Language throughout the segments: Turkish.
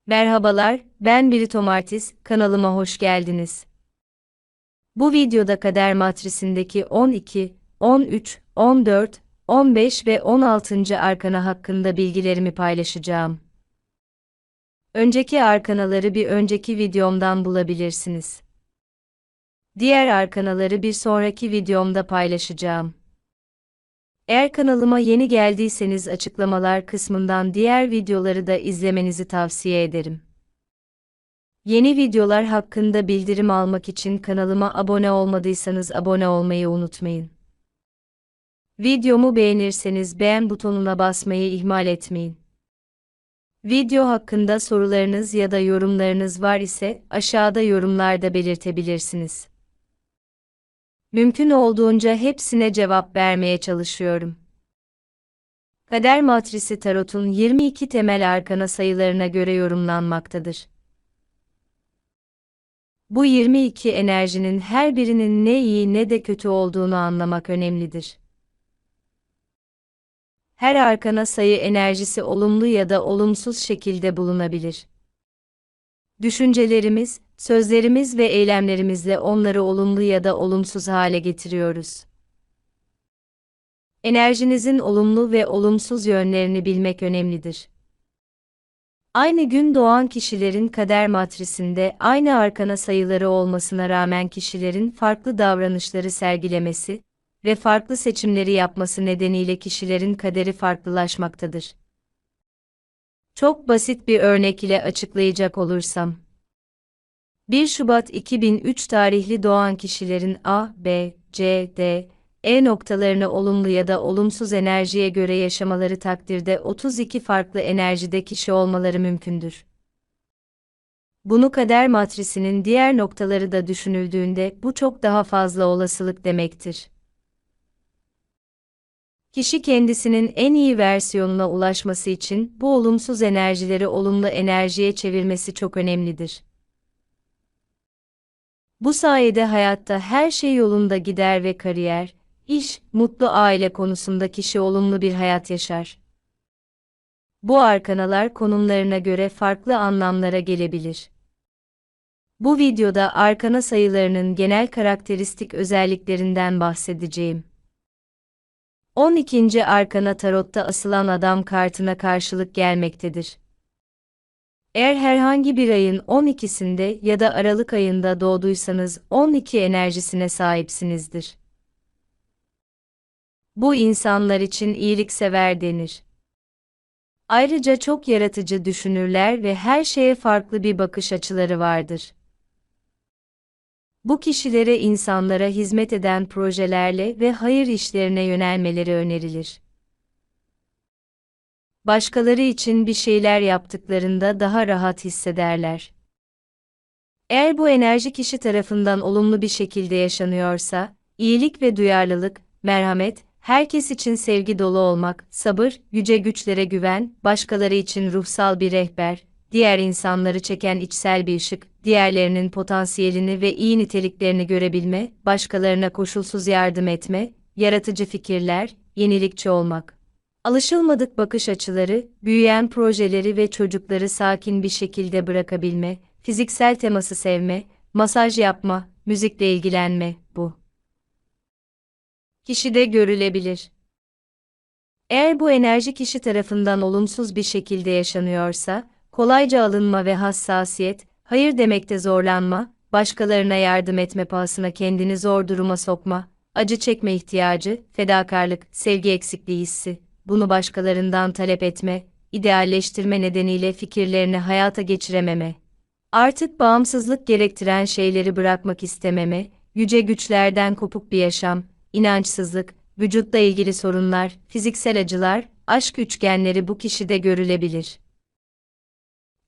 Merhabalar, ben Birito Martis, kanalıma hoş geldiniz. Bu videoda kader matrisindeki 12, 13, 14, 15 ve 16. arkana hakkında bilgilerimi paylaşacağım. Önceki arkanaları bir önceki videomdan bulabilirsiniz. Diğer arkanaları bir sonraki videomda paylaşacağım. Eğer kanalıma yeni geldiyseniz açıklamalar kısmından diğer videoları da izlemenizi tavsiye ederim. Yeni videolar hakkında bildirim almak için kanalıma abone olmadıysanız abone olmayı unutmayın. Videomu beğenirseniz beğen butonuna basmayı ihmal etmeyin. Video hakkında sorularınız ya da yorumlarınız var ise aşağıda yorumlarda belirtebilirsiniz. Mümkün olduğunca hepsine cevap vermeye çalışıyorum. Kader Matrisi Tarot'un 22 temel arkana sayılarına göre yorumlanmaktadır. Bu 22 enerjinin her birinin ne iyi ne de kötü olduğunu anlamak önemlidir. Her arkana sayı enerjisi olumlu ya da olumsuz şekilde bulunabilir. Düşüncelerimiz, sözlerimiz ve eylemlerimizle onları olumlu ya da olumsuz hale getiriyoruz. Enerjinizin olumlu ve olumsuz yönlerini bilmek önemlidir. Aynı gün doğan kişilerin kader matrisinde aynı arkana sayıları olmasına rağmen kişilerin farklı davranışları sergilemesi ve farklı seçimleri yapması nedeniyle kişilerin kaderi farklılaşmaktadır. Çok basit bir örnek ile açıklayacak olursam. 1 Şubat 2003 tarihli doğan kişilerin A, B, C, D, E noktalarını olumlu ya da olumsuz enerjiye göre yaşamaları takdirde 32 farklı enerjide kişi olmaları mümkündür. Bunu kader matrisinin diğer noktaları da düşünüldüğünde bu çok daha fazla olasılık demektir. Kişi kendisinin en iyi versiyonuna ulaşması için bu olumsuz enerjileri olumlu enerjiye çevirmesi çok önemlidir. Bu sayede hayatta her şey yolunda gider ve kariyer, iş, mutlu aile konusunda kişi olumlu bir hayat yaşar. Bu arkanalar konumlarına göre farklı anlamlara gelebilir. Bu videoda arkana sayılarının genel karakteristik özelliklerinden bahsedeceğim. 12. arkana tarotta asılan adam kartına karşılık gelmektedir. Eğer herhangi bir ayın 12'sinde ya da Aralık ayında doğduysanız 12 enerjisine sahipsinizdir. Bu insanlar için iyiliksever denir. Ayrıca çok yaratıcı düşünürler ve her şeye farklı bir bakış açıları vardır. Bu kişilere insanlara hizmet eden projelerle ve hayır işlerine yönelmeleri önerilir. Başkaları için bir şeyler yaptıklarında daha rahat hissederler. Eğer bu enerji kişi tarafından olumlu bir şekilde yaşanıyorsa, iyilik ve duyarlılık, merhamet, herkes için sevgi dolu olmak, sabır, yüce güçlere güven, başkaları için ruhsal bir rehber, diğer insanları çeken içsel bir ışık, diğerlerinin potansiyelini ve iyi niteliklerini görebilme, başkalarına koşulsuz yardım etme, yaratıcı fikirler, yenilikçi olmak. Alışılmadık bakış açıları, büyüyen projeleri ve çocukları sakin bir şekilde bırakabilme, fiziksel teması sevme, masaj yapma, müzikle ilgilenme, bu kişide görülebilir. Eğer bu enerji kişi tarafından olumsuz bir şekilde yaşanıyorsa, kolayca alınma ve hassasiyet, hayır demekte zorlanma, başkalarına yardım etme pahasına kendini zor duruma sokma, acı çekme ihtiyacı, fedakarlık, sevgi eksikliği hissi, bunu başkalarından talep etme, idealleştirme nedeniyle fikirlerini hayata geçirememe. Artık bağımsızlık gerektiren şeyleri bırakmak istememe, yüce güçlerden kopuk bir yaşam, inançsızlık, vücutla ilgili sorunlar, fiziksel acılar, aşk üçgenleri bu kişide görülebilir.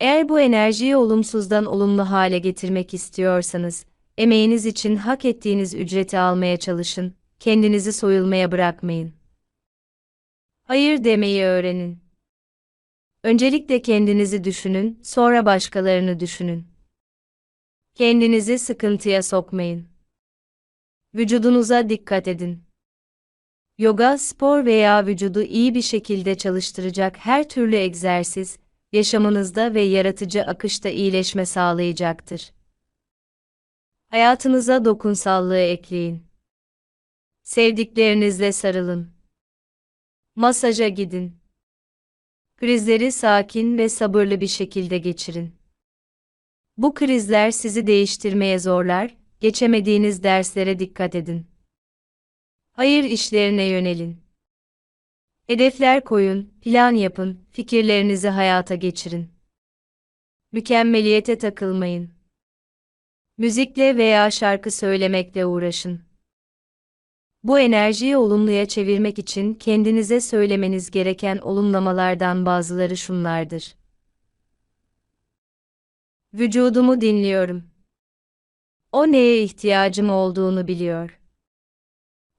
Eğer bu enerjiyi olumsuzdan olumlu hale getirmek istiyorsanız, emeğiniz için hak ettiğiniz ücreti almaya çalışın, kendinizi soyulmaya bırakmayın. Hayır demeyi öğrenin. Öncelikle kendinizi düşünün, sonra başkalarını düşünün. Kendinizi sıkıntıya sokmayın. Vücudunuza dikkat edin. Yoga, spor veya vücudu iyi bir şekilde çalıştıracak her türlü egzersiz, yaşamınızda ve yaratıcı akışta iyileşme sağlayacaktır. Hayatınıza dokunsallığı ekleyin. Sevdiklerinizle sarılın. Masaja gidin. Krizleri sakin ve sabırlı bir şekilde geçirin. Bu krizler sizi değiştirmeye zorlar, geçemediğiniz derslere dikkat edin. Hayır işlerine yönelin. Hedefler koyun, plan yapın, fikirlerinizi hayata geçirin. Mükemmeliyete takılmayın. Müzikle veya şarkı söylemekle uğraşın. Bu enerjiyi olumluya çevirmek için kendinize söylemeniz gereken olumlamalardan bazıları şunlardır. Vücudumu dinliyorum. O neye ihtiyacım olduğunu biliyor.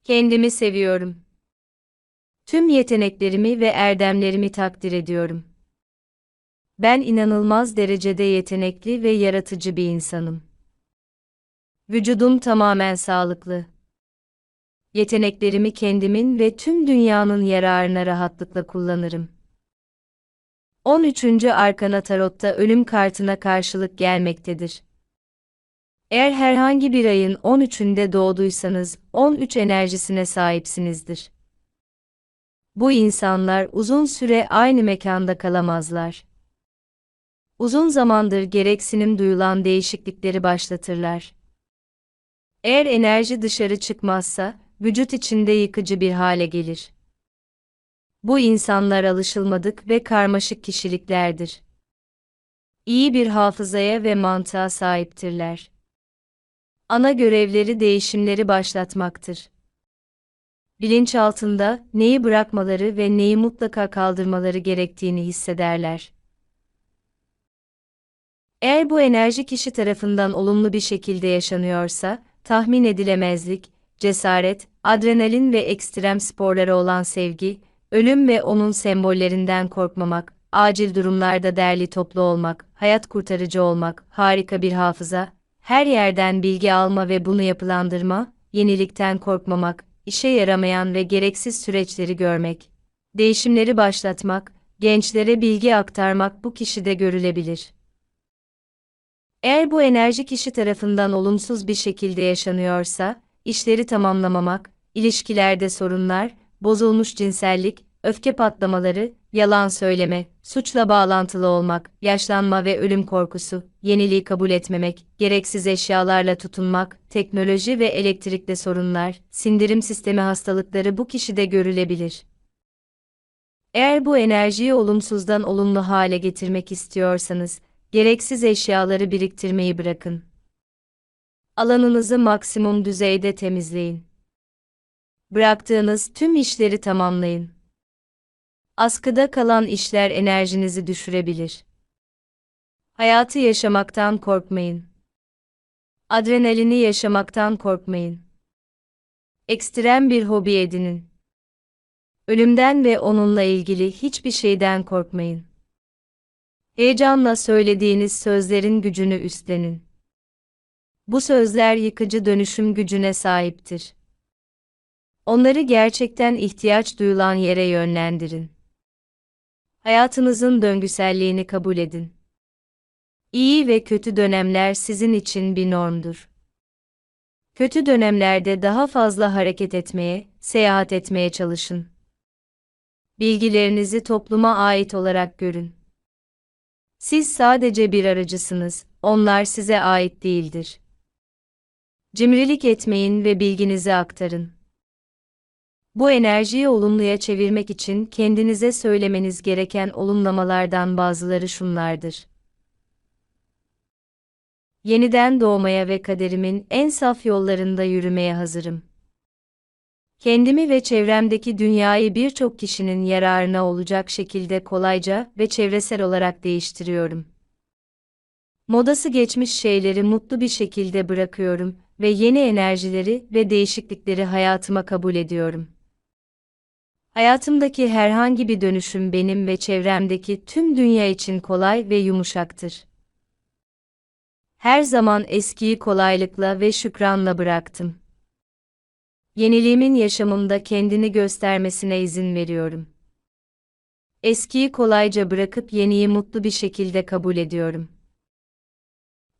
Kendimi seviyorum. Tüm yeteneklerimi ve erdemlerimi takdir ediyorum. Ben inanılmaz derecede yetenekli ve yaratıcı bir insanım. Vücudum tamamen sağlıklı. Yeteneklerimi kendimin ve tüm dünyanın yararına rahatlıkla kullanırım. 13. Arkana Tarot'ta ölüm kartına karşılık gelmektedir. Eğer herhangi bir ayın 13'ünde doğduysanız, 13 enerjisine sahipsinizdir. Bu insanlar uzun süre aynı mekanda kalamazlar. Uzun zamandır gereksinim duyulan değişiklikleri başlatırlar. Eğer enerji dışarı çıkmazsa, vücut içinde yıkıcı bir hale gelir. Bu insanlar alışılmadık ve karmaşık kişiliklerdir. İyi bir hafızaya ve mantığa sahiptirler. Ana görevleri değişimleri başlatmaktır. Bilinçaltında neyi bırakmaları ve neyi mutlaka kaldırmaları gerektiğini hissederler. Eğer bu enerji kişi tarafından olumlu bir şekilde yaşanıyorsa, tahmin edilemezlik, cesaret, adrenalin ve ekstrem sporlara olan sevgi, ölüm ve onun sembollerinden korkmamak, acil durumlarda derli toplu olmak, hayat kurtarıcı olmak, harika bir hafıza, her yerden bilgi alma ve bunu yapılandırma, yenilikten korkmamak, işe yaramayan ve gereksiz süreçleri görmek, değişimleri başlatmak, gençlere bilgi aktarmak bu kişide görülebilir. Eğer bu enerji kişi tarafından olumsuz bir şekilde yaşanıyorsa, işleri tamamlamamak, ilişkilerde sorunlar, bozulmuş cinsellik, öfke patlamaları, yalan söyleme, suçla bağlantılı olmak, yaşlanma ve ölüm korkusu, yeniliği kabul etmemek, gereksiz eşyalarla tutunmak, teknoloji ve elektrikte sorunlar, sindirim sistemi hastalıkları bu kişide görülebilir. Eğer bu enerjiyi olumsuzdan olumlu hale getirmek istiyorsanız, gereksiz eşyaları biriktirmeyi bırakın. Alanınızı maksimum düzeyde temizleyin. Bıraktığınız tüm işleri tamamlayın. Askıda kalan işler enerjinizi düşürebilir. Hayatı yaşamaktan korkmayın. Adrenalini yaşamaktan korkmayın. Ekstrem bir hobi edinin. Ölümden ve onunla ilgili hiçbir şeyden korkmayın. Heyecanla söylediğiniz sözlerin gücünü üstlenin. Bu sözler yıkıcı dönüşüm gücüne sahiptir. Onları gerçekten ihtiyaç duyulan yere yönlendirin. Hayatınızın döngüselliğini kabul edin. İyi ve kötü dönemler sizin için bir normdur. Kötü dönemlerde daha fazla hareket etmeye, seyahat etmeye çalışın. Bilgilerinizi topluma ait olarak görün. Siz sadece bir aracısınız, onlar size ait değildir. Cimrilik etmeyin ve bilginizi aktarın. Bu enerjiyi olumluya çevirmek için kendinize söylemeniz gereken olumlamalardan bazıları şunlardır. Yeniden doğmaya ve kaderimin en saf yollarında yürümeye hazırım. Kendimi ve çevremdeki dünyayı birçok kişinin yararına olacak şekilde kolayca ve çevresel olarak değiştiriyorum. Modası geçmiş şeyleri mutlu bir şekilde bırakıyorum ve yeni enerjileri ve değişiklikleri hayatıma kabul ediyorum. Hayatımdaki herhangi bir dönüşüm benim ve çevremdeki tüm dünya için kolay ve yumuşaktır. Her zaman eskiyi kolaylıkla ve şükranla bıraktım. Yeniliğimin yaşamımda kendini göstermesine izin veriyorum. Eskiyi kolayca bırakıp yeniyi mutlu bir şekilde kabul ediyorum.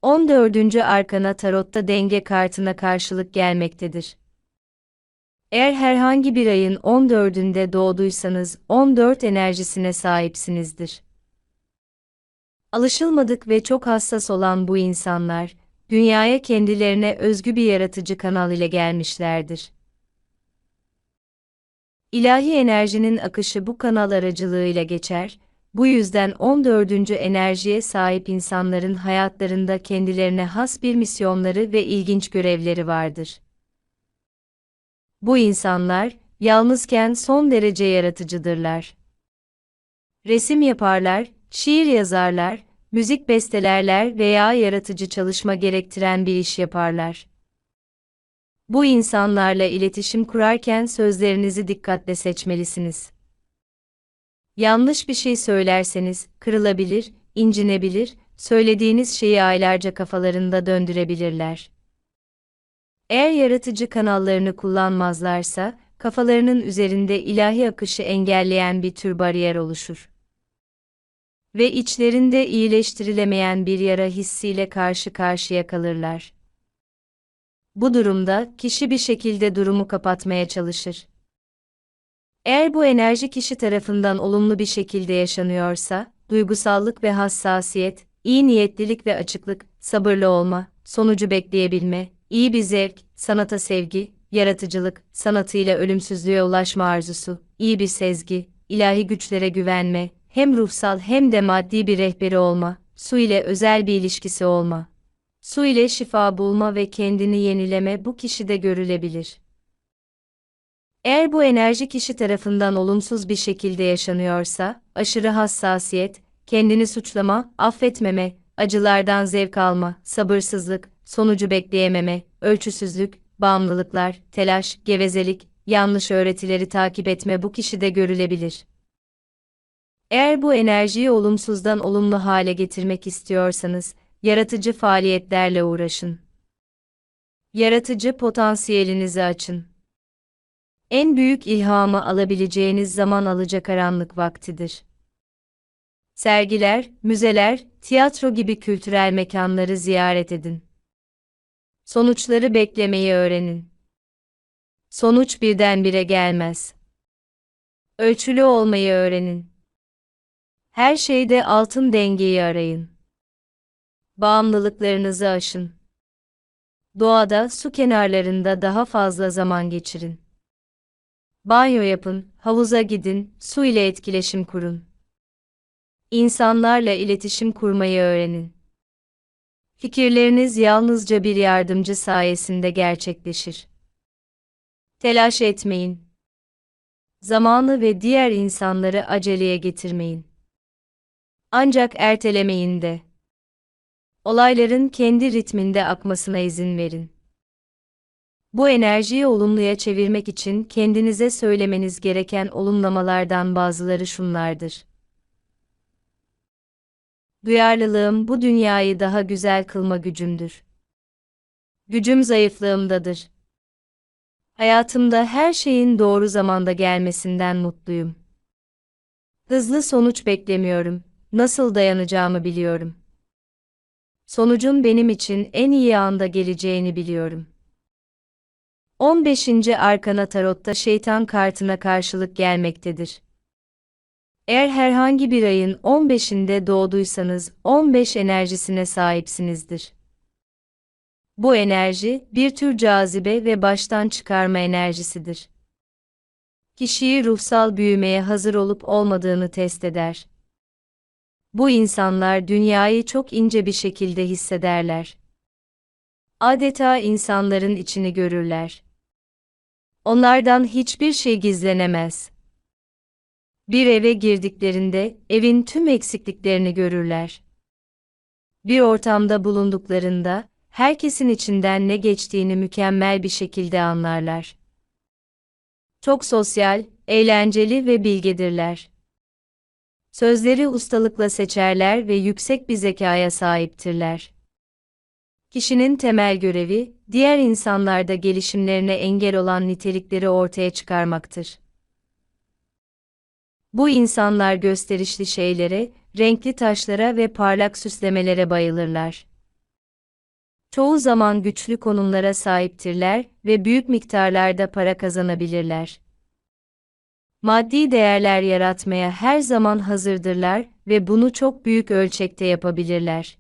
14. Arkana tarotta denge kartına karşılık gelmektedir. Eğer herhangi bir ayın 14'ünde doğduysanız 14 enerjisine sahipsinizdir. Alışılmadık ve çok hassas olan bu insanlar, dünyaya kendilerine özgü bir yaratıcı kanal ile gelmişlerdir. İlahi enerjinin akışı bu kanal aracılığıyla geçer, bu yüzden 14. enerjiye sahip insanların hayatlarında kendilerine has bir misyonları ve ilginç görevleri vardır. Bu insanlar, yalnızken son derece yaratıcıdırlar. Resim yaparlar, şiir yazarlar, müzik bestelerler veya yaratıcı çalışma gerektiren bir iş yaparlar. Bu insanlarla iletişim kurarken sözlerinizi dikkatle seçmelisiniz. Yanlış bir şey söylerseniz, kırılabilir, incinebilir, söylediğiniz şeyi aylarca kafalarında döndürebilirler. Eğer yaratıcı kanallarını kullanmazlarsa, kafalarının üzerinde ilahi akışı engelleyen bir tür bariyer oluşur. Ve içlerinde iyileştirilemeyen bir yara hissiyle karşı karşıya kalırlar. Bu durumda, kişi bir şekilde durumu kapatmaya çalışır. Eğer bu enerji kişi tarafından olumlu bir şekilde yaşanıyorsa, duygusallık ve hassasiyet, iyi niyetlilik ve açıklık, sabırlı olma, sonucu bekleyebilme, iyi bir zevk, sanata sevgi, yaratıcılık, sanatıyla ölümsüzlüğe ulaşma arzusu, iyi bir sezgi, ilahi güçlere güvenme, hem ruhsal hem de maddi bir rehberi olma, su ile özel bir ilişkisi olma, su ile şifa bulma ve kendini yenileme bu kişide görülebilir. Eğer bu enerji kişi tarafından olumsuz bir şekilde yaşanıyorsa, aşırı hassasiyet, kendini suçlama, affetmeme, acılardan zevk alma, sabırsızlık, sonucu bekleyememe, ölçüsüzlük, bağımlılıklar, telaş, gevezelik, yanlış öğretileri takip etme bu kişide görülebilir. Eğer bu enerjiyi olumsuzdan olumlu hale getirmek istiyorsanız, yaratıcı faaliyetlerle uğraşın. Yaratıcı potansiyelinizi açın. En büyük ilhamı alabileceğiniz zaman alacakaranlık vaktidir. Sergiler, müzeler, tiyatro gibi kültürel mekanları ziyaret edin. Sonuçları beklemeyi öğrenin. Sonuç birdenbire gelmez. Ölçülü olmayı öğrenin. Her şeyde altın dengeyi arayın. Bağımlılıklarınızı aşın. Doğada, su kenarlarında daha fazla zaman geçirin. Banyo yapın, havuza gidin, su ile etkileşim kurun. İnsanlarla iletişim kurmayı öğrenin. Fikirleriniz yalnızca bir yardımcı sayesinde gerçekleşir. Telaş etmeyin. Zamanı ve diğer insanları aceleye getirmeyin. Ancak ertelemeyin de. Olayların kendi ritminde akmasına izin verin. Bu enerjiyi olumluya çevirmek için kendinize söylemeniz gereken olumlamalardan bazıları şunlardır. Duyarlılığım bu dünyayı daha güzel kılma gücümdür. Gücüm zayıflığımdadır. Hayatımda her şeyin doğru zamanda gelmesinden mutluyum. Hızlı sonuç beklemiyorum, nasıl dayanacağımı biliyorum. Sonucun benim için en iyi anda geleceğini biliyorum. 15. Arkana tarotta şeytan kartına karşılık gelmektedir. Eğer herhangi bir ayın 15'inde doğduysanız 15 enerjisine sahipsinizdir. Bu enerji, bir tür cazibe ve baştan çıkarma enerjisidir. Kişiyi ruhsal büyümeye hazır olup olmadığını test eder. Bu insanlar dünyayı çok ince bir şekilde hissederler. Adeta insanların içini görürler. Onlardan hiçbir şey gizlenemez. Bir eve girdiklerinde evin tüm eksikliklerini görürler. Bir ortamda bulunduklarında herkesin içinden ne geçtiğini mükemmel bir şekilde anlarlar. Çok sosyal, eğlenceli ve bilgedirler. Sözleri ustalıkla seçerler ve yüksek bir zekaya sahiptirler. Kişinin temel görevi, diğer insanlarda gelişimlerine engel olan nitelikleri ortaya çıkarmaktır. Bu insanlar gösterişli şeylere, renkli taşlara ve parlak süslemelere bayılırlar. Çoğu zaman güçlü konumlara sahiptirler ve büyük miktarlarda para kazanabilirler. Maddi değerler yaratmaya her zaman hazırdırlar ve bunu çok büyük ölçekte yapabilirler.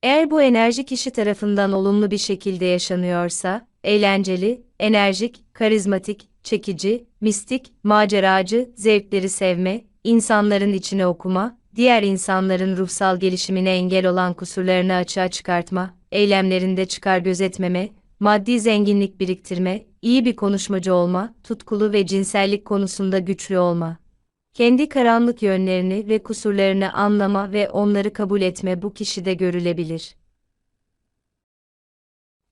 Eğer bu enerji kişi tarafından olumlu bir şekilde yaşanıyorsa, eğlenceli, enerjik, karizmatik, çekici, mistik, maceracı, zevkleri sevme, insanların içine okuma, diğer insanların ruhsal gelişimine engel olan kusurlarını açığa çıkartma, eylemlerinde çıkar gözetmeme, maddi zenginlik biriktirme, iyi bir konuşmacı olma, tutkulu ve cinsellik konusunda güçlü olma. Kendi karanlık yönlerini ve kusurlarını anlama ve onları kabul etme bu kişide görülebilir.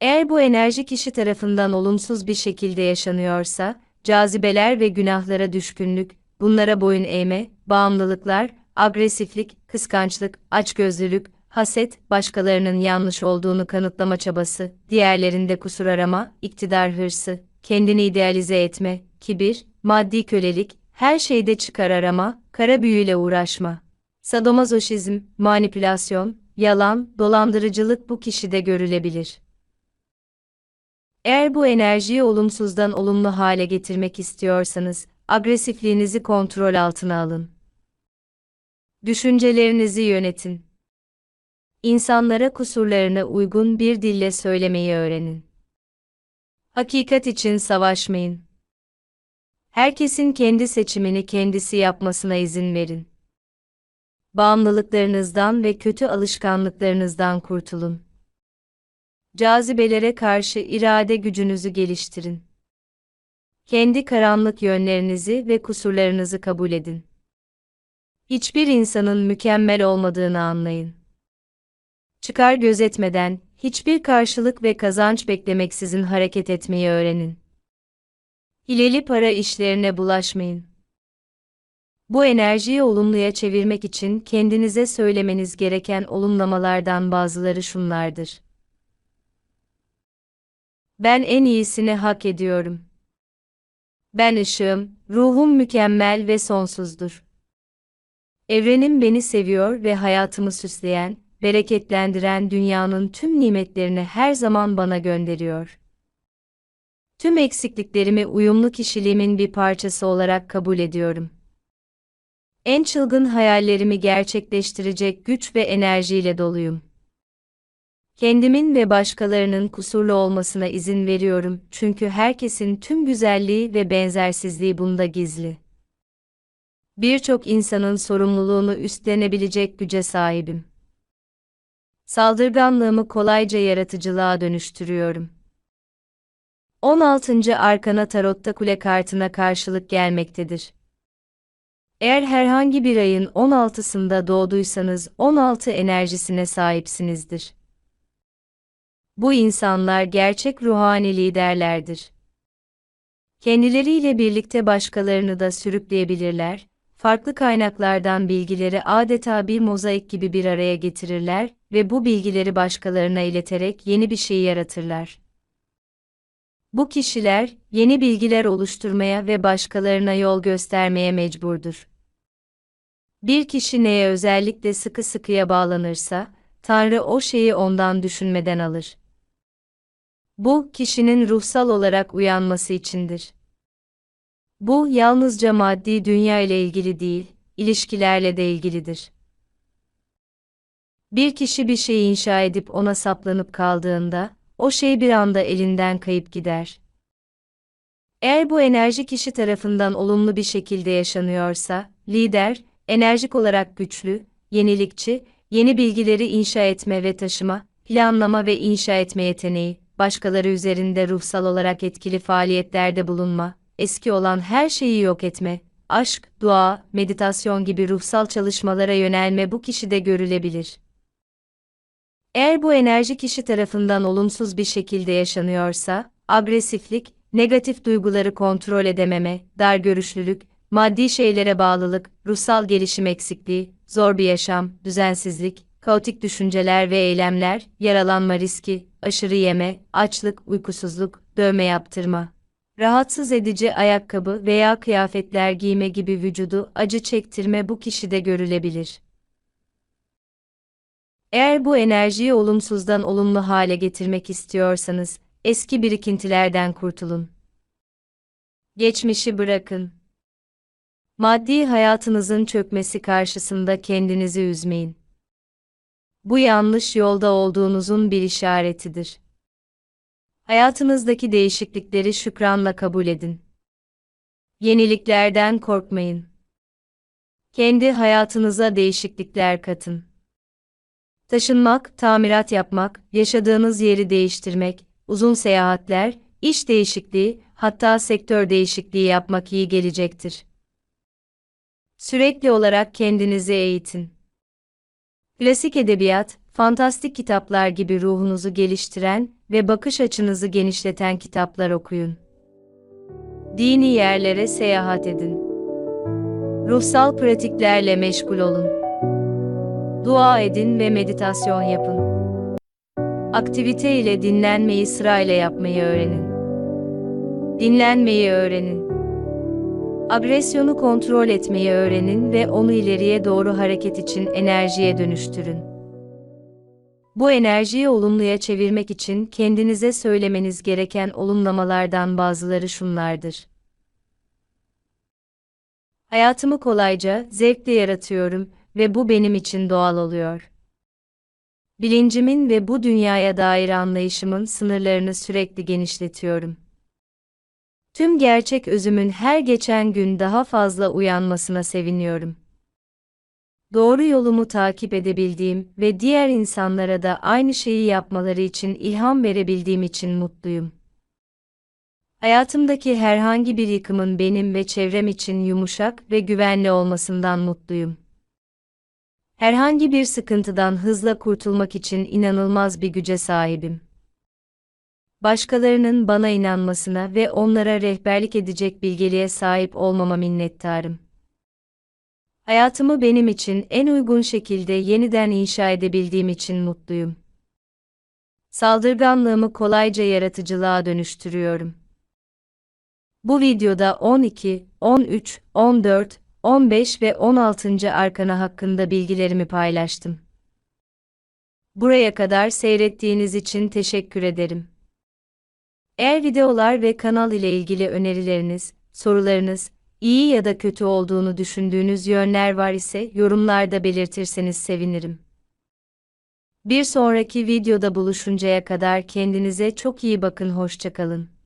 Eğer bu enerji kişi tarafından olumsuz bir şekilde yaşanıyorsa, cazibeler ve günahlara düşkünlük, bunlara boyun eğme, bağımlılıklar, agresiflik, kıskançlık, açgözlülük, haset, başkalarının yanlış olduğunu kanıtlama çabası, diğerlerinde kusur arama, iktidar hırsı, kendini idealize etme, kibir, maddi kölelik, her şeyde çıkar arama, kara büyüyle uğraşma. Sadomazoşizm, manipülasyon, yalan, dolandırıcılık bu kişide görülebilir. Eğer bu enerjiyi olumsuzdan olumlu hale getirmek istiyorsanız, agresifliğinizi kontrol altına alın. Düşüncelerinizi yönetin. İnsanlara kusurlarına uygun bir dille söylemeyi öğrenin. Hakikat için savaşmayın. Herkesin kendi seçimini kendisi yapmasına izin verin. Bağımlılıklarınızdan ve kötü alışkanlıklarınızdan kurtulun. Cazibelere karşı irade gücünüzü geliştirin. Kendi karanlık yönlerinizi ve kusurlarınızı kabul edin. Hiçbir insanın mükemmel olmadığını anlayın. Çıkar gözetmeden, hiçbir karşılık ve kazanç beklemeksizin hareket etmeyi öğrenin. Hileli para işlerine bulaşmayın. Bu enerjiyi olumluya çevirmek için kendinize söylemeniz gereken olumlamalardan bazıları şunlardır. Ben en iyisini hak ediyorum. Ben ışığım, ruhum mükemmel ve sonsuzdur. Evrenim beni seviyor ve hayatımı süsleyen, bereketlendiren dünyanın tüm nimetlerini her zaman bana gönderiyor. Tüm eksikliklerimi uyumlu kişiliğimin bir parçası olarak kabul ediyorum. En çılgın hayallerimi gerçekleştirecek güç ve enerjiyle doluyum. Kendimin ve başkalarının kusurlu olmasına izin veriyorum çünkü herkesin tüm güzelliği ve benzersizliği bunda gizli. Birçok insanın sorumluluğunu üstlenebilecek güce sahibim. Saldırganlığımı kolayca yaratıcılığa dönüştürüyorum. 16. Arkana Tarot'ta Kule kartına karşılık gelmektedir. Eğer herhangi bir ayın 16'sında doğduysanız 16 enerjisine sahipsinizdir. Bu insanlar gerçek ruhani liderlerdir. Kendileriyle birlikte başkalarını da sürükleyebilirler, farklı kaynaklardan bilgileri adeta bir mozaik gibi bir araya getirirler ve bu bilgileri başkalarına ileterek yeni bir şey yaratırlar. Bu kişiler, yeni bilgiler oluşturmaya ve başkalarına yol göstermeye mecburdur. Bir kişi neye özellikle sıkı sıkıya bağlanırsa, Tanrı o şeyi ondan düşünmeden alır. Bu, kişinin ruhsal olarak uyanması içindir. Bu, yalnızca maddi dünya ile ilgili değil, ilişkilerle de ilgilidir. Bir kişi bir şeyi inşa edip ona saplanıp kaldığında, o şey bir anda elinden kayıp gider. Eğer bu enerji kişi tarafından olumlu bir şekilde yaşanıyorsa, lider, enerjik olarak güçlü, yenilikçi, yeni bilgileri inşa etme ve taşıma, planlama ve inşa etme yeteneği, başkaları üzerinde ruhsal olarak etkili faaliyetlerde bulunma, eski olan her şeyi yok etme, aşk, dua, meditasyon gibi ruhsal çalışmalara yönelme bu kişide görülebilir. Eğer bu enerji kişi tarafından olumsuz bir şekilde yaşanıyorsa, agresiflik, negatif duyguları kontrol edememe, dargörüşlülük, maddi şeylere bağlılık, ruhsal gelişim eksikliği, zor bir yaşam, düzensizlik, kaotik düşünceler ve eylemler, yaralanma riski, aşırı yeme, açlık, uykusuzluk, dövme yaptırma, Rahatsız edici ayakkabı veya kıyafetler giyme gibi vücudu acı çektirme bu kişide görülebilir. Eğer bu enerjiyi olumsuzdan olumlu hale getirmek istiyorsanız, eski birikintilerden kurtulun. Geçmişi bırakın. Maddi hayatınızın çökmesi karşısında kendinizi üzmeyin. Bu yanlış yolda olduğunuzun bir işaretidir. Hayatınızdaki değişiklikleri şükranla kabul edin. Yeniliklerden korkmayın. Kendi hayatınıza değişiklikler katın. Taşınmak, tamirat yapmak, yaşadığınız yeri değiştirmek, uzun seyahatler, iş değişikliği, hatta sektör değişikliği yapmak iyi gelecektir. Sürekli olarak kendinizi eğitin. Klasik edebiyat, fantastik kitaplar gibi ruhunuzu geliştiren ve bakış açınızı genişleten kitaplar okuyun. Dini yerlere seyahat edin. Ruhsal pratiklerle meşgul olun. Dua edin ve meditasyon yapın. Aktivite ile dinlenmeyi sırayla yapmayı öğrenin. Dinlenmeyi öğrenin. Agresyonu kontrol etmeyi öğrenin ve onu ileriye doğru hareket için enerjiye dönüştürün. Bu enerjiyi olumluya çevirmek için kendinize söylemeniz gereken olumlamalardan bazıları şunlardır. Hayatımı kolayca, zevkle yaratıyorum ve bu benim için doğal oluyor. Bilincimin ve bu dünyaya dair anlayışımın sınırlarını sürekli genişletiyorum. Tüm gerçek özümün her geçen gün daha fazla uyanmasına seviniyorum. Doğru yolumu takip edebildiğim ve diğer insanlara da aynı şeyi yapmaları için ilham verebildiğim için mutluyum. Hayatımdaki herhangi bir yıkımın benim ve çevrem için yumuşak ve güvenli olmasından mutluyum. Herhangi bir sıkıntıdan hızla kurtulmak için inanılmaz bir güce sahibim. Başkalarının bana inanmasına ve onlara rehberlik edecek bilgeliğe sahip olmama minnettarım. Hayatımı benim için en uygun şekilde yeniden inşa edebildiğim için mutluyum. Saldırganlığımı kolayca yaratıcılığa dönüştürüyorum. Bu videoda 12, 13, 14, 15 ve 16. arkana hakkında bilgilerimi paylaştım. Buraya kadar seyrettiğiniz için teşekkür ederim. Eğer videolar ve kanal ile ilgili önerileriniz, sorularınız, iyi ya da kötü olduğunu düşündüğünüz yönler var ise yorumlarda belirtirseniz sevinirim. Bir sonraki videoda buluşuncaya kadar kendinize çok iyi bakın, hoşça kalın.